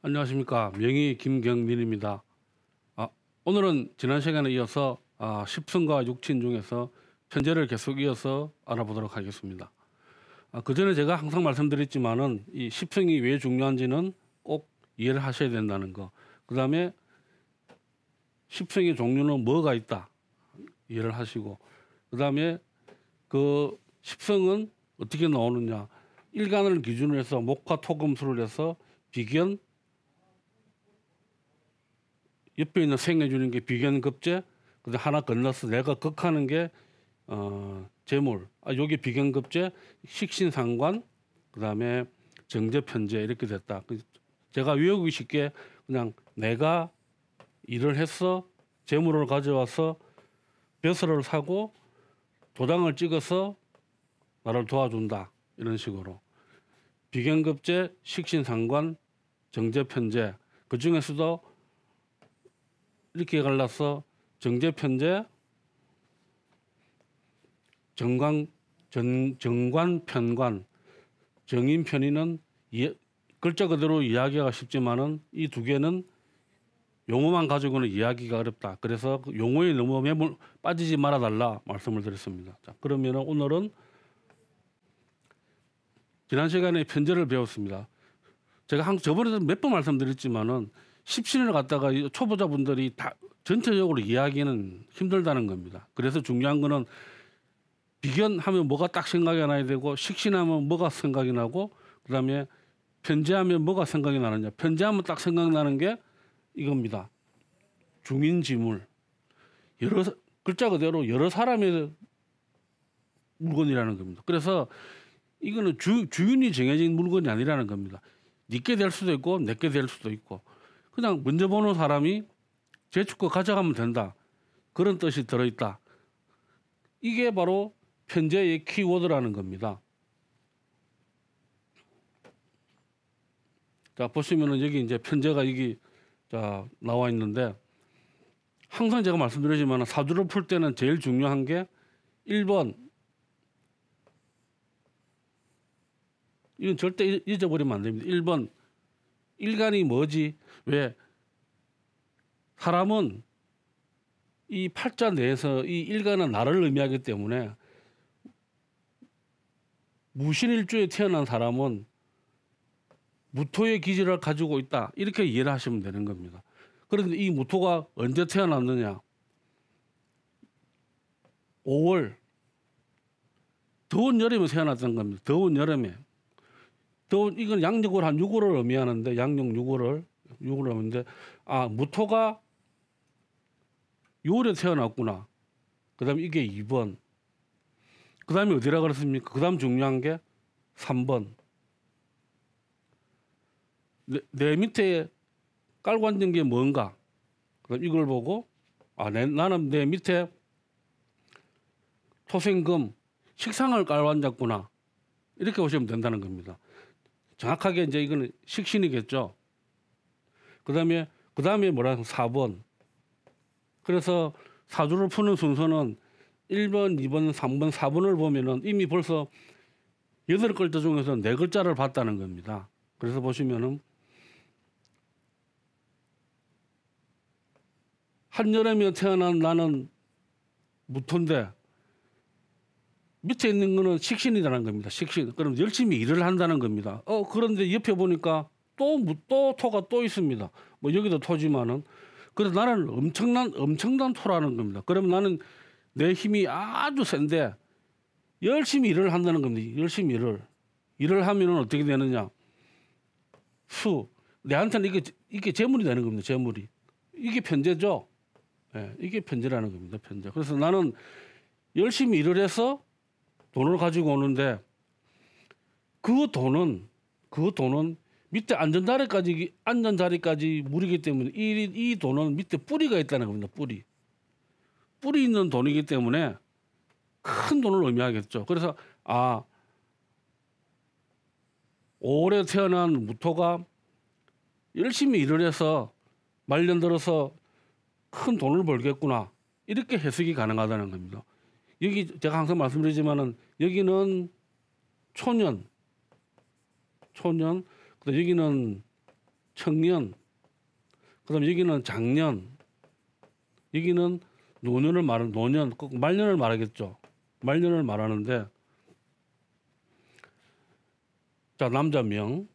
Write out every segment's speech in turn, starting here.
안녕하십니까. 명의 김경민입니다. 오늘은 지난 시간에 이어서 십성과 육친 중에서 편제를 계속 이어서 알아보도록 하겠습니다. 그 전에 제가 항상 말씀드렸지만은 이 십성이 왜 중요한지는 꼭 이해를 하셔야 된다는 거. 그 다음에 십성의 종류는 뭐가 있다 이해를 하시고, 그 다음에 그 십성은 어떻게 나오느냐. 일간을 기준으로 해서 목화 토금수를 해서 비견, 옆에 있는 생해주는 게 비견급제, 그다음 하나 건너서 내가 극하는 게 재물, 요게 비견급제, 식신상관, 그다음에 정제편제 이렇게 됐다. 제가 외우기 쉽게 그냥 내가 일을 해서 재물을 가져와서 벼슬을 사고 도장을 찍어서 나를 도와준다, 이런 식으로. 비견급제, 식신상관, 정제편제, 그 중에서도 이렇게 갈라서 정제편제, 정관, 편관, 정인, 편인은 글자 그대로 이해하기가 쉽지만은 이 두 개는 용어만 가지고는 이해하기가 어렵다. 그래서 그 용어에 너무 빠지지 말아달라 말씀을 드렸습니다. 자, 그러면 오늘은 지난 시간에 편제를 배웠습니다. 제가 저번에도 몇 번 말씀드렸지만은 십신을 갖다가 초보자분들이 다 전체적으로 이해하기는 힘들다는 겁니다. 그래서 중요한 거는 비견하면 뭐가 딱 생각이 나야 되고, 식신하면 뭐가 생각이 나고, 그다음에 편제하면 뭐가 생각이 나느냐. 편제하면 딱 생각나는 게 이겁니다. 중인지물. 글자 그대로 여러 사람의 물건이라는 겁니다. 그래서 이거는 주인이 정해진 물건이 아니라는 겁니다. 네게 될 수도 있고 내게 될 수도 있고, 그냥 먼저 보는 사람이 제축거 가져가면 된다, 그런 뜻이 들어있다. 이게 바로 편제의 키워드라는 겁니다. 자, 보시면은 여기 이제 편제가 여기 나와 있는데, 항상 제가 말씀드리지만 사주를 풀 때는 제일 중요한 게 1번, 이건 절대 잊어버리면 안 됩니다. 1번, 일간이 뭐지? 왜? 사람은 이 팔자 내에서 이 일간은 나를 의미하기 때문에 무신일주에 태어난 사람은 무토의 기질을 가지고 있다, 이렇게 이해를 하시면 되는 겁니다. 그런데 이 무토가 언제 태어났느냐? 5월 더운 여름에 태어났던 겁니다. 더운 여름에. 이건 양력으로 한 6월을 의미하는데, 양력 6월을 의미하는데, 무토가 6월에 태어났구나. 그 다음에 이게 2번. 그 다음에 어디라 그랬습니까? 그 다음 중요한 게 3번. 내 밑에 깔고 앉은 게 뭔가. 그럼 이걸 보고, 나는 내 밑에 토생금, 식상을 깔고 앉았구나, 이렇게 보시면 된다는 겁니다. 정확하게 이제 이거는 식신이겠죠. 그 다음에 뭐라고 4번. 그래서 사주를 푸는 순서는 1번, 2번, 3번, 4번을 보면은 이미 벌써 8글자 중에서 4글자를 봤다는 겁니다. 그래서 보시면은 한여름에 태어난 나는 무토인데 밑에 있는 거는 식신이라는 겁니다. 식신. 그럼 열심히 일을 한다는 겁니다. 그런데 옆에 보니까 또 토가 또 있습니다. 뭐 여기도 토지만은, 그래서 나는 엄청난 토라는 겁니다. 그러면 나는 내 힘이 아주 센데 열심히 일을 한다는 겁니다. 열심히 일을 하면은 어떻게 되느냐? 내한테는 이게 재물이 되는 겁니다. 재물이. 이게 편제죠. 예, 이게 편제라는 겁니다. 편제. 그래서 나는 열심히 일을 해서 돈을 가지고 오는데, 그 돈은 밑에 앉은 자리까지 물이기 때문에 이 돈은 밑에 뿌리가 있다는 겁니다. 뿌리 있는 돈이기 때문에 큰 돈을 의미하겠죠. 그래서 5월에 태어난 무토가 열심히 일을 해서 말년 들어서 큰 돈을 벌겠구나, 이렇게 해석이 가능하다는 겁니다. 여기 제가 항상 말씀드리지만은 여기는 초년, 여기는 청년, 그다음 여기는 장년, 여기는 노년을 말하는 노년, 꼭 말년을 말하겠죠. 말년을 말하는데 자 남자 명.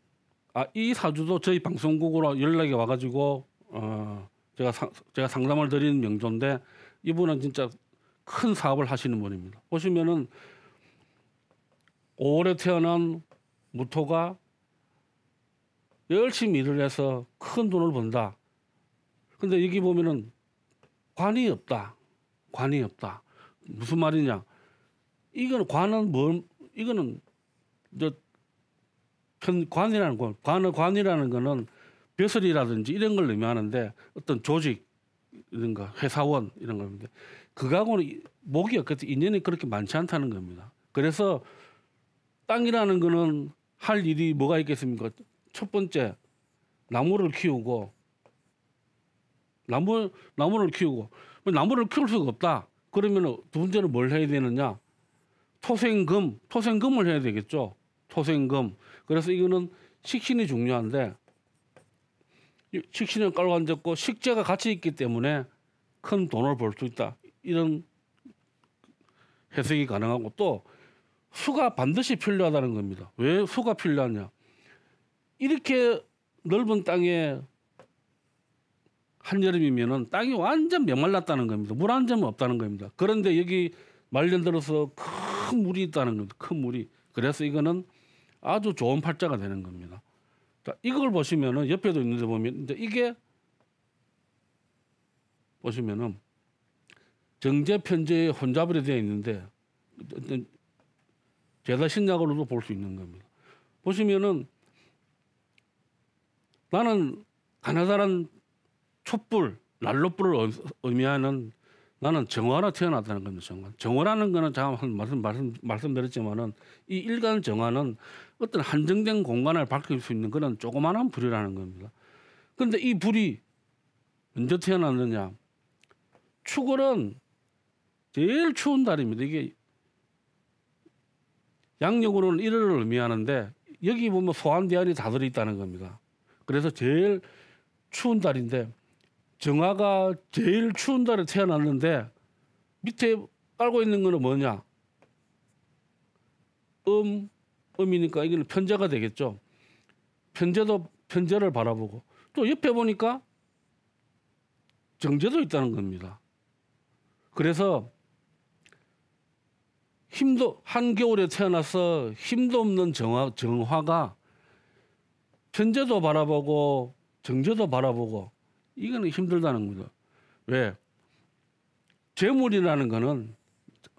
이 사주도 저희 방송국으로 연락이 와가지고 제가 상담을 드리는 명조인데 이분은 진짜 큰 사업을 하시는 분입니다. 보시면은 5월에 태어난 무토가 열심히 일을 해서 큰 돈을 번다. 근데 여기 보면은 관이 없다. 관이 없다. 무슨 말이냐? 이거는 관은 이거는 관이라는 건 관이라는 거는 벼슬이라든지 이런 걸 의미하는데 어떤 조직 이런 거 회사원 이런 겁니다. 그거하고는 목이 없겠지 인연이 그렇게 많지 않다는 겁니다. 그래서 땅이라는 거는 할 일이 뭐가 있겠습니까? 첫 번째 나무를 키우고 나무를 키우고 나무를 키울 수가 없다. 그러면 두 번째는 뭘 해야 되느냐? 토생금을 해야 되겠죠. 토생금. 그래서 이거는 식신이 중요한데 식신을 깔고 앉았고 식재가 같이 있기 때문에 큰 돈을 벌 수 있다. 이런 해석이 가능하고 또 수가 반드시 필요하다는 겁니다. 왜 수가 필요하냐? 이렇게 넓은 땅에 한여름이면은 땅이 완전 메말랐다는 겁니다. 물 한 점은 없다는 겁니다. 그런데 여기 말년 들어서 큰 물이 있다는 겁니다. 큰 물이. 그래서 이거는 아주 좋은 팔자가 되는 겁니다. 자, 이걸 보시면은 옆에도 있는데 보면 이제 이게 보시면은 정제 편제의 혼잡으로 되어 있는데 제사 신약으로도 볼 수 있는 겁니다. 보시면은 나는 가나다란 촛불, 난로불을 의미하는 나는 정화로 태어났다는 겁니다. 정화라는 거는 제가 말씀드렸지만은 이 일간 정화는 어떤 한정된 공간을 밝힐 수 있는 그런 조그마한 불이라는 겁니다. 그런데 이 불이 언제 태어났느냐? 축월은 제일 추운 달입니다. 이게 양력으로는 1월을 의미하는데 여기 보면 소환대안이 다 들어있다는 겁니다. 그래서 제일 추운 달인데 정화가 제일 추운 달에 태어났는데 밑에 깔고 있는 거는 뭐냐? 음이니까 이거는 편제가 되겠죠. 편제를 바라보고 또 옆에 보니까 정제도 있다는 겁니다. 그래서 한겨울에 태어나서 힘도 없는 정화가 편제도 바라보고 정제도 바라보고 이거는 힘들다는 거죠. 왜? 재물이라는 거는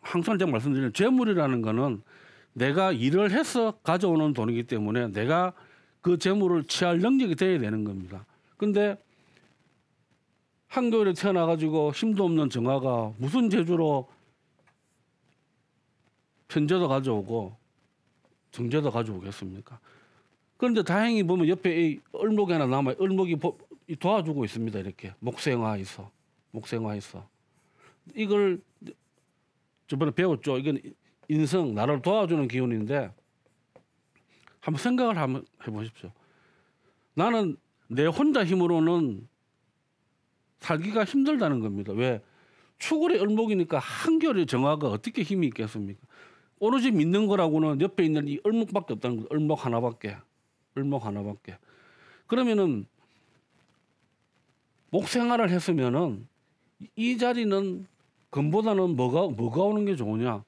항상 제가 말씀드리는 재물이라는 거는 내가 일을 해서 가져오는 돈이기 때문에 내가 그 재물을 취할 능력이 돼야 되는 겁니다. 근데 한겨울에 태어나가지고 힘도 없는 정화가 무슨 재주로 편제도 가져오고 정제도 가져오겠습니까? 그런데 다행히 보면 옆에 이 을목이 하나 남아요. 을목이 도와주고 있습니다. 이렇게 목생화 있어. 이걸 저번에 배웠죠. 이건 인성, 나를 도와주는 기운인데 한번 생각을 한번 해보십시오. 나는 내 혼자 힘으로는 살기가 힘들다는 겁니다. 왜? 축월의 을목이니까 한겨울의 정화가 어떻게 힘이 있겠습니까? 오로지 믿는 거라고는 옆에 있는 이 을목밖에 없다는 거죠. 을목 하나밖에. 그러면은 목생활을 했으면은 이 자리는 금보다는 뭐가 오는 게 좋으냐?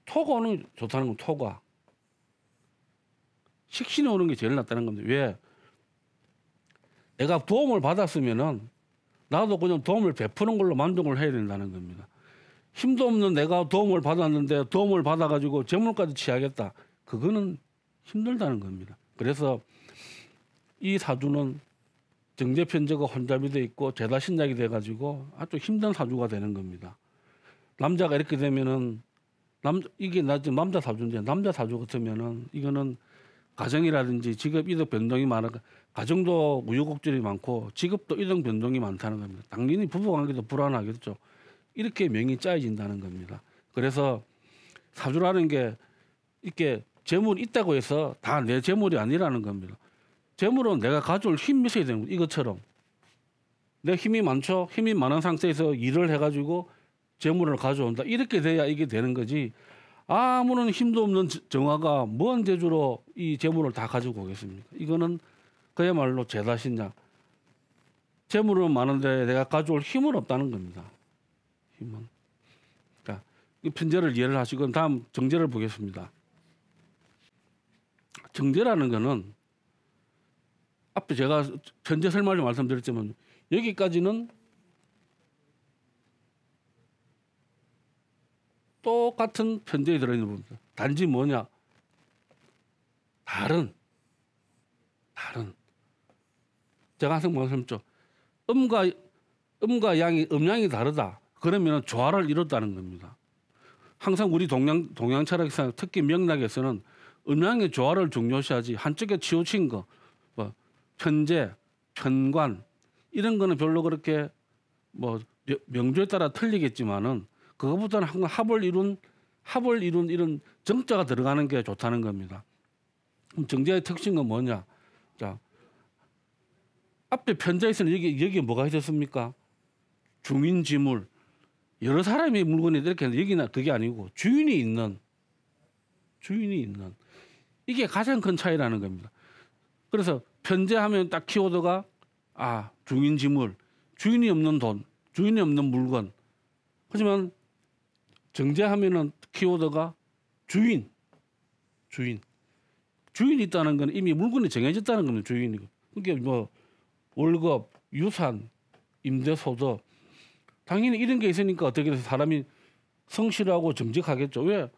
토가 오는 게 좋다는 건 토가. 식신이 오는 게 제일 낫다는 겁니다. 왜? 내가 도움을 받았으면은 나도 그냥 도움을 베푸는 걸로 만족을 해야 된다는 겁니다. 힘도 없는 내가 도움을 받았는데 도움을 받아가지고 재물까지 취하겠다. 그거는 힘들다는 겁니다. 그래서 이 사주는 정제편제가 혼잡이 돼 있고 제다 신약이 돼가지고 아주 힘든 사주가 되는 겁니다. 남자가 이렇게 되면은 이게 남자 사주인데 남자 사주 같으면은 이거는 가정이라든지 직업 이동 변동이 많아서 가정도 우여곡절이 많고 직업도 이동 변동이 많다는 겁니다. 당연히 부부관계도 불안하겠죠. 이렇게 명이 짜여진다는 겁니다. 그래서 사주라는 게 이렇게 재물이 있다고 해서 다 내 재물이 아니라는 겁니다. 재물은 내가 가져올 힘이 있어야 되는 거예요. 이것처럼 내 힘이 많죠. 힘이 많은 상태에서 일을 해가지고 재물을 가져온다. 이렇게 돼야 이게 되는 거지. 아무런 힘도 없는 정화가 뭔 재주로 이 재물을 다 가지고 오겠습니까? 이거는 그야말로 제 탓이냐. 재물은 많은데 내가 가져올 힘은 없다는 겁니다. 힘은. 자, 이 편제를 이해를 하시고 다음 정제를 보겠습니다. 정제라는 거는 앞에 제가 편제 설명을 말씀드렸지만 여기까지는 똑같은 편제에 들어있는 부분입니다. 단지 뭐냐? 다른. 제가 항상 말씀드렸죠. 음과 양이 음양이 다르다. 그러면 조화를 이뤘다는 겁니다. 항상 우리 동양 철학에서 특히 명락에서는 음양의 조화를 중요시하지 한쪽에 치우친 거, 뭐 편제, 편관 이런 거는 별로 그렇게 뭐 명조에 따라 틀리겠지만은 그것보다는 항상 합을 이룬 이런 정자가 들어가는 게 좋다는 겁니다. 그럼 정제의 특징은 뭐냐? 자, 앞에 편제에서는 여기 뭐가 있었습니까? 중인지물 여러 사람이 물건이 이렇게 여기는 그게 아니고 주인이 있는 이게 가장 큰 차이라는 겁니다. 그래서 편제하면 딱 키워드가 중인지물 주인이 없는 돈, 주인이 없는 물건. 하지만 정제하면은 키워드가 주인이 있다는 건 이미 물건이 정해졌다는 겁니다. 주인이. 그러니까 뭐 월급, 유산, 임대소득 당연히 이런 게 있으니까 어떻게 해서 사람이 성실하고 정직하겠죠. 왜?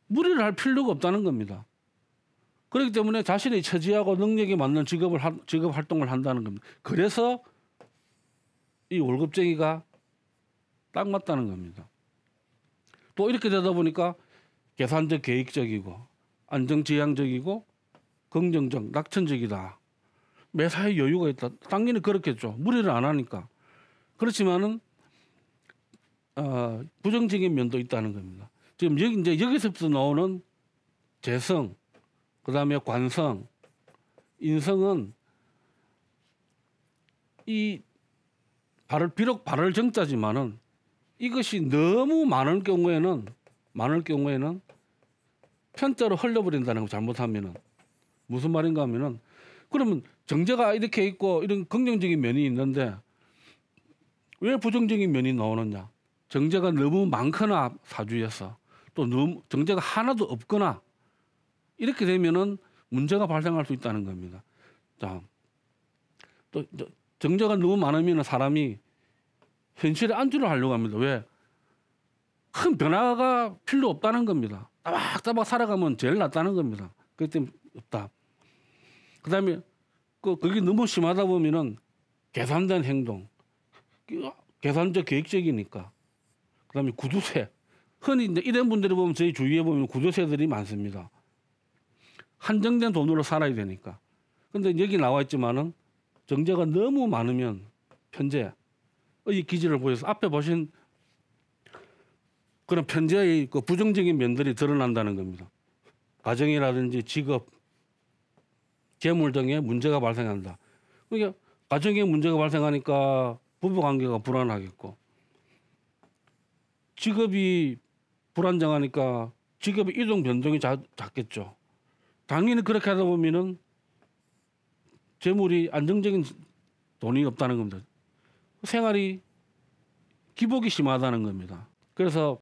무리를 할 필요가 없다는 겁니다. 그렇기 때문에 자신의 처지하고 능력에 맞는 직업 활동을 한다는 겁니다. 그래서 이 월급쟁이가 딱 맞다는 겁니다. 또 이렇게 되다 보니까 계산적 계획적이고 안정지향적이고 긍정적 낙천적이다. 매사에 여유가 있다. 당연히 그렇겠죠. 무리를 안 하니까. 그렇지만은 부정적인 면도 있다는 겁니다. 지금 여기서부터 나오는 재성, 그다음에 관성, 인성은 비록 발을 정자지만은 이것이 너무 많을 경우에는 편자로 흘려버린다는 거 잘못하면은 무슨 말인가 하면은 그러면 정제가 이렇게 있고 이런 긍정적인 면이 있는데 왜 부정적인 면이 나오느냐? 정제가 너무 많거나 사주에서 또 너무 정제가 하나도 없거나 이렇게 되면은 문제가 발생할 수 있다는 겁니다. 자, 또 정제가 너무 많으면 사람이 현실에 안주를 하려고 합니다. 왜? 큰 변화가 필요 없다는 겁니다. 따박따박 살아가면 제일 낫다는 겁니다. 그렇기 때문에 없다. 그다음에 그게 너무 심하다 보면은 계산된 행동, 계산적 계획적이니까. 그다음에 구두쇠. 흔히 이제 이런 분들이 보면 저희 주위에 보면 구두쇠들이 많습니다. 한정된 돈으로 살아야 되니까. 근데 여기 나와 있지만은 정제가 너무 많으면 편제의 기질을 보여서 앞에 보신 그런 편제의 그 부정적인 면들이 드러난다는 겁니다. 가정이라든지 직업, 재물 등의 문제가 발생한다. 그러니까 가정에 문제가 발생하니까 부부 관계가 불안하겠고 직업이 불안정하니까 직업의 이동 변동이 작겠죠. 당연히 그렇게 하다 보면은 재물이 안정적인 돈이 없다는 겁니다. 생활이 기복이 심하다는 겁니다. 그래서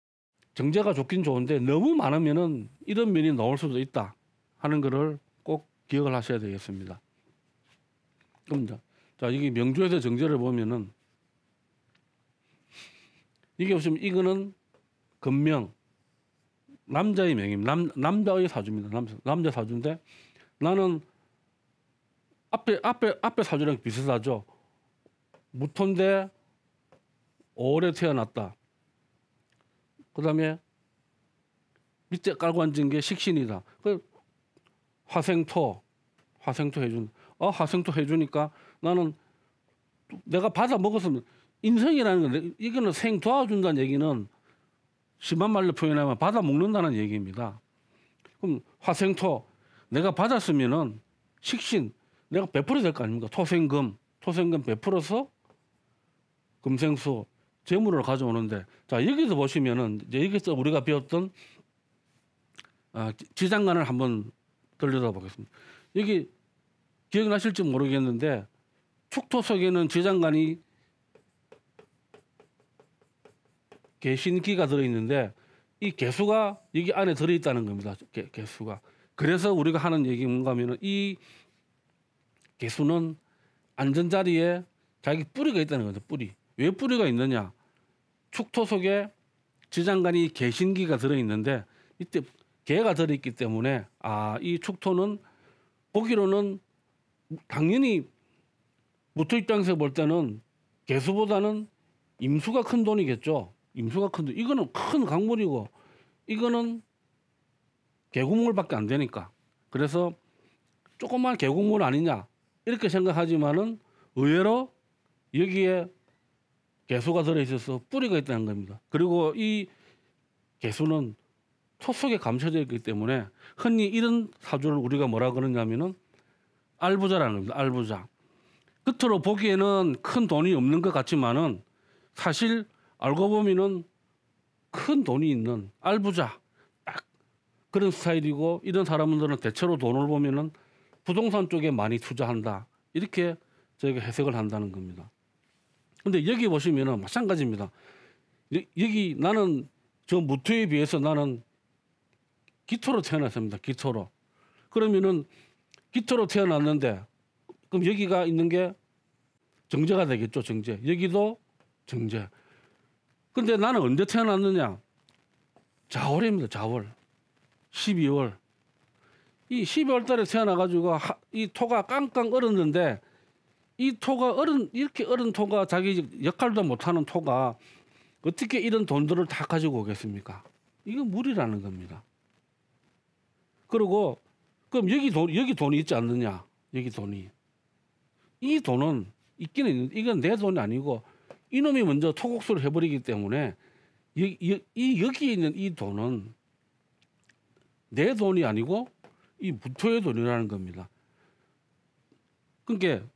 정제가 좋긴 좋은데 너무 많으면은 이런 면이 나올 수도 있다 하는 것을 꼭 기억을 하셔야 되겠습니다. 그럼 자 이게 명주에서 정제를 보면은 이게 보시면 이거는 금명 남자의 명입니다. 남자의 사주입니다. 남자 사주인데 나는 앞에 사주랑 비슷하죠. 무토인데 5월에 태어났다. 그다음에 밑에 깔고 앉은 게 식신이다. 그 화생토 해준. 화생토 해주니까 나는 내가 받아 먹었으면 인성이라는 건 이거는 생 도와준다는 얘기는 심한 말로 표현하면 받아 먹는다는 얘기입니다. 그럼 화생토 내가 받았으면은 식신 내가 베풀어야 될 거 아닙니까? 토생금 100%서 금생수 재물을 가져오는데, 자 여기서 보시면은 이제 여기서 우리가 배웠던 지장간을 한번 들여다보겠습니다. 여기 기억나실지 모르겠는데 축토 속에는 지장간이 개신기가 들어있는데 이 개수가 여기 안에 들어있다는 겁니다. 개수가. 그래서 우리가 하는 얘기 뭔가 하면은 이 개수는 안전 자리에 자기 뿌리가 있다는 거죠. 뿌리. 왜 뿌리가 있느냐? 축토 속에 지장간이 개신기가 들어있는데 이때 개가 들어있기 때문에 이 축토는 보기로는 당연히 무토 입장에서 볼 때는 개수보다는 임수가 큰 돈이겠죠. 임수가 큰 돈. 이거는 큰 강물이고 이거는 계곡물밖에 안 되니까. 그래서 조그만 계곡물 아니냐 이렇게 생각하지만은 의외로 여기에 개수가 들어있어서 뿌리가 있다는 겁니다. 그리고 이 개수는 토 속에 감춰져 있기 때문에 흔히 이런 사주를 우리가 뭐라 그러냐면은 알부자라는 겁니다. 알부자. 겉으로 보기에는 큰 돈이 없는 것 같지만은 사실 알고 보면은 큰 돈이 있는 알부자 딱 그런 스타일이고, 이런 사람들은 대체로 돈을 보면은 부동산 쪽에 많이 투자한다 이렇게 저희가 해석을 한다는 겁니다. 근데 여기 보시면은 마찬가지입니다. 여기 나는 저 무토에 비해서 나는 기토로 태어났습니다. 기토로. 그러면은 기토로 태어났는데 그럼 여기가 있는 게 정제가 되겠죠. 정제. 여기도 정제. 근데 나는 언제 태어났느냐? 자월입니다. 자월. 12월. 이 12월 달에 태어나가지고 이 토가 깡깡 얼었는데 이 토가 이렇게 얼은 토가 자기 역할도 못하는 토가 어떻게 이런 돈들을 다 가지고 오겠습니까? 이건 무리라는 겁니다. 그리고 그럼 여기 돈이 있지 않느냐? 여기 돈이. 이 돈은 있기는 있는데 이건 내 돈이 아니고 이놈이 먼저 토곡수를 해버리기 때문에 여기 있는 이 돈은 내 돈이 아니고 이 무토의 돈이라는 겁니다. 그러니까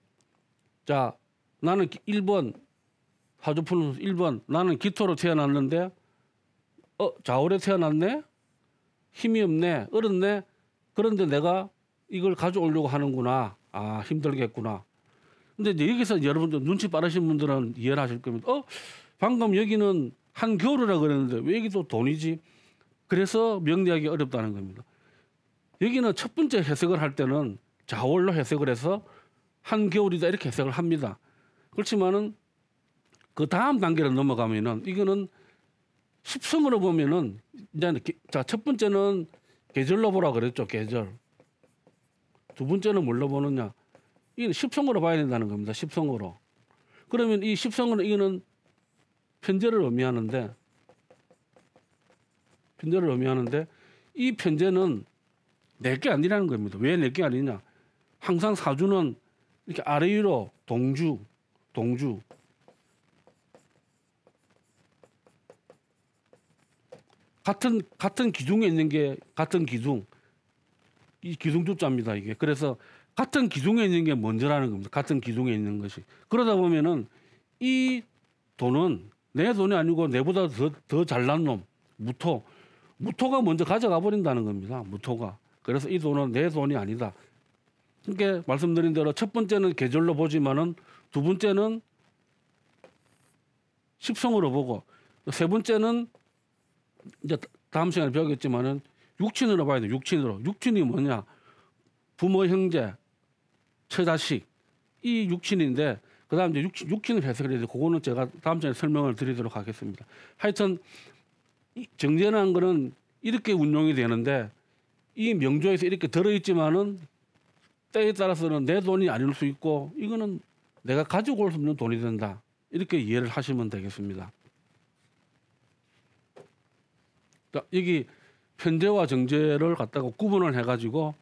자 나는 1번 사주푸는 1번 나는 기토로 태어났는데 자월에 태어났네? 힘이 없네, 얼었네. 그런데 내가 이걸 가져오려고 하는구나. 힘들겠구나. 근데 이제 여기서 여러분들 눈치 빠르신 분들은 이해를 하실 겁니다. 방금 여기는 한겨울이라 그랬는데 왜 여기도 돈이지? 그래서 명리하기 어렵다는 겁니다. 여기는 첫 번째 해석을 할 때는 자월로 해석을 해서 한겨울이다 이렇게 해석을 합니다. 그렇지만은 그 다음 단계로 넘어가면은 이거는 십성으로 보면은 이제 첫 번째는 계절로 보라 그랬죠. 계절. 두 번째는 뭘로 보느냐? 이건 십성으로 봐야 된다는 겁니다. 십성으로. 그러면 이 십성으로 이거는 편제를 의미하는데 이 편제는 내게 아니라는 겁니다. 왜 내게 아니냐? 항상 사주는 이렇게 아래 위로 동주 같은 기둥에 있는 게 같은 기둥. 이 기둥주자입니다, 이게. 그래서 같은 기둥에 있는 게 먼저라는 겁니다. 같은 기둥에 있는 것이. 그러다 보면은 이 돈은 내 돈이 아니고 내보다 더 잘난 놈, 무토가 먼저 가져가 버린다는 겁니다. 무토가. 그래서 이 돈은 내 돈이 아니다. 그러니까 말씀드린 대로 첫 번째는 계절로 보지만은 두 번째는 십성으로 보고 세 번째는 이제 다음 시간에 배우겠지만은 육친으로 봐야 돼. 육친이 뭐냐? 부모, 형제, 처자식 이 육친인데 그다음 이제 육친을 해석을 해야 돼. 그거는 제가 다음 시간에 설명을 드리도록 하겠습니다. 하여튼 정제라는 거는 이렇게 운용이 되는데 이 명조에서 이렇게 들어있지만은 때에 따라서는 내 돈이 아닐 수 있고 이거는 내가 가지고 올 수 없는 돈이 된다. 이렇게 이해를 하시면 되겠습니다. 자, 여기 편제와 정제를 갖다가 구분을 해가지고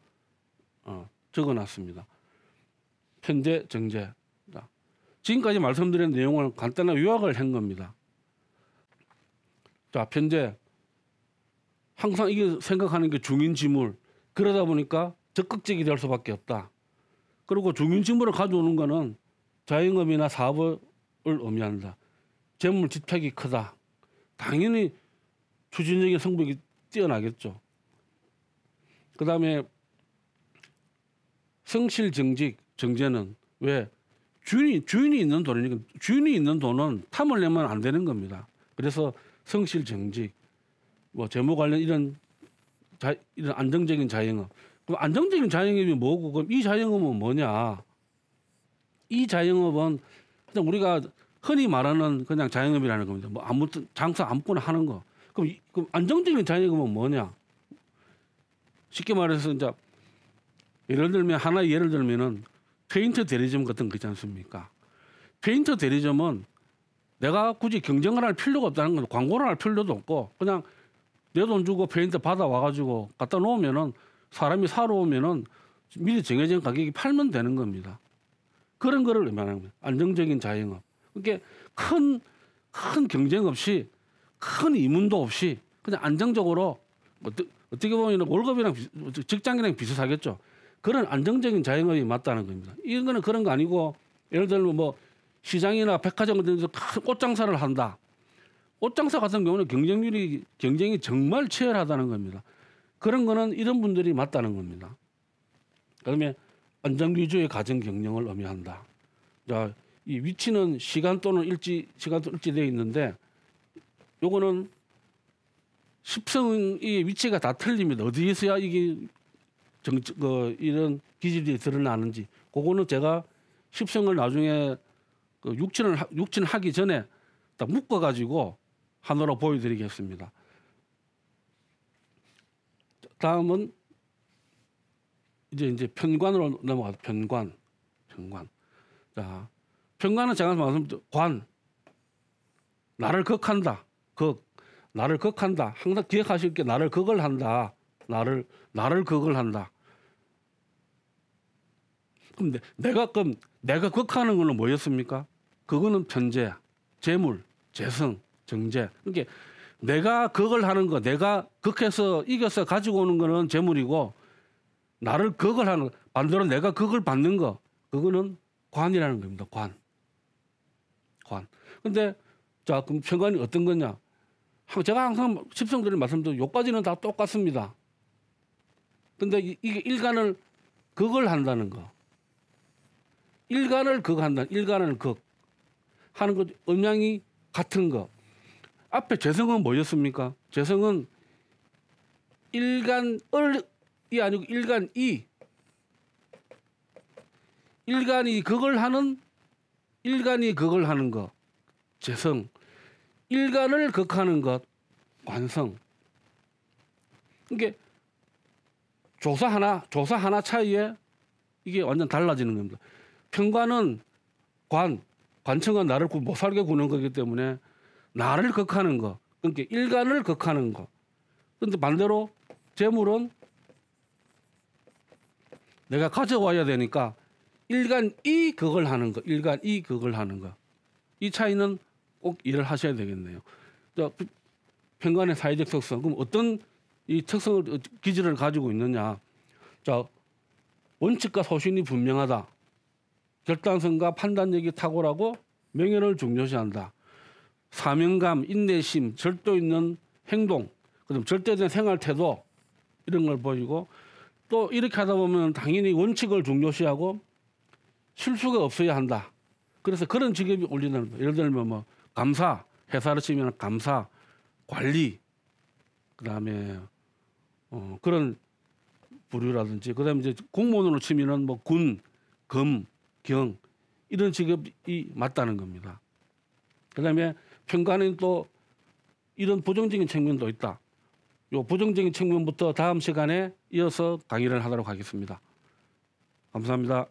적어놨습니다. 편제, 정제. 자, 지금까지 말씀드린 내용을 간단한 요약을 한 겁니다. 자, 편제. 항상 이게 생각하는 게 중인지물. 그러다 보니까 적극적이 될 수밖에 없다. 그리고 중요직무를 가져오는 거는 자영업이나 사업을 의미한다. 재물 지탁이 크다. 당연히 추진력의 성격이 뛰어나겠죠. 그다음에 성실정직 정제는 왜 주인이 있는 돈이니까 주인이 있는 돈은 탐을 내면 안 되는 겁니다. 그래서 성실정직, 뭐 재무 관련 이런 안정적인 자영업. 그럼 안정적인 자영업이 뭐고 그럼 이 자영업은 뭐냐? 이 자영업은 그냥 우리가 흔히 말하는 그냥 자영업이라는 겁니다. 뭐 아무튼 장사 아무거나 하는 거. 그럼 안정적인 자영업은 뭐냐? 쉽게 말해서 이제 예를 들면 하나의 예를 들면은 페인트 대리점 같은 거 있지 않습니까? 페인트 대리점은 내가 굳이 경쟁을 할 필요가 없다는 거죠. 광고를 할 필요도 없고 그냥 내 돈 주고 페인트 받아 와가지고 갖다 놓으면은 사람이 사러 오면은 미리 정해진 가격이 팔면 되는 겁니다. 그런 거를 의미하는 거예요. 안정적인 자영업. 그러니까 큰 경쟁 없이 큰 이문도 없이 그냥 안정적으로 어떻게 보면 월급이랑 직장이랑 비슷하겠죠. 그런 안정적인 자영업이 맞다는 겁니다. 이런 거는 그런 거 아니고 예를 들면 뭐 시장이나 백화점 같은 데서 큰 옷장사를 한다. 옷장사 같은 경우는 경쟁이 정말 치열하다는 겁니다. 그런 거는 이런 분들이 맞다는 겁니다. 그다음에 안정 위주의 가정 경영을 의미한다. 자, 이 위치는 시간 또는 일지되어 있는데 요거는 십성의 위치가 다 틀립니다. 어디에서야 이게 이런 기질이 드러나는지 그거는 제가 십성을 나중에 육친하기 전에 딱 묶어가지고 하나로 보여드리겠습니다. 다음은 이제 편관으로 넘어가서 편관. 자, 편관은 제가 말씀드린 나를 극한다. 나를 극한다. 항상 기억하실 게 나를 극을 한다. 나를 극을 한다. 그럼 내가 극하는 거는 뭐였습니까? 그거는 편재, 재물, 재성, 정제. 그러니까 내가 극을 하는 거, 내가 극해서 이겨서 가지고 오는 거는 재물이고 나를 극을 하는 거, 반대로 내가 극을 받는 거, 그거는 관이라는 겁니다. 관. 근데 자, 그럼 편관이 어떤 거냐? 제가 항상 십성들이 말씀드린 요까지는 다 똑같습니다. 근데 이게 일간을 극을 한다는 거. 일간을 극 하는 것 음양이 같은 거. 앞에 재성은 뭐였습니까? 재성은 일간을이 아니고 일간이. 일간이 극을 하는 거. 재성. 일간을 극하는 것. 관성. 이게 조사 하나 차이에 이게 완전 달라지는 겁니다. 편관은 관청은 나를 못 살게 구는 거기 때문에 나를 극하는 거. 그러니까 일간을 극하는 거. 근데 반대로 재물은 내가 가져와야 되니까 일간이 극을 하는 거. 이 차이는 꼭 이해를 하셔야 되겠네요. 자, 편관의 사회적 특성. 그럼 어떤 이 특성을 기질을 가지고 있느냐? 자, 원칙과 소신이 분명하다. 결단성과 판단력이 탁월하고 명예를 중요시한다. 사명감, 인내심, 절도 있는 행동, 그다음 절대된 생활 태도 이런 걸 보이고 또 이렇게 하다 보면 당연히 원칙을 중요시하고 실수가 없어야 한다. 그래서 그런 직업이 올리는 거예요. 예를 들면 뭐 감사, 회사를 치면 감사, 관리, 그다음에 그런 부류라든지 그다음에 이제 공무원으로 치면은 뭐 군, 검, 경 이런 직업이 맞다는 겁니다. 그다음에 편관은 또 이런 부정적인 측면도 있다. 요 부정적인 측면부터 다음 시간에 이어서 강의를 하도록 하겠습니다. 감사합니다.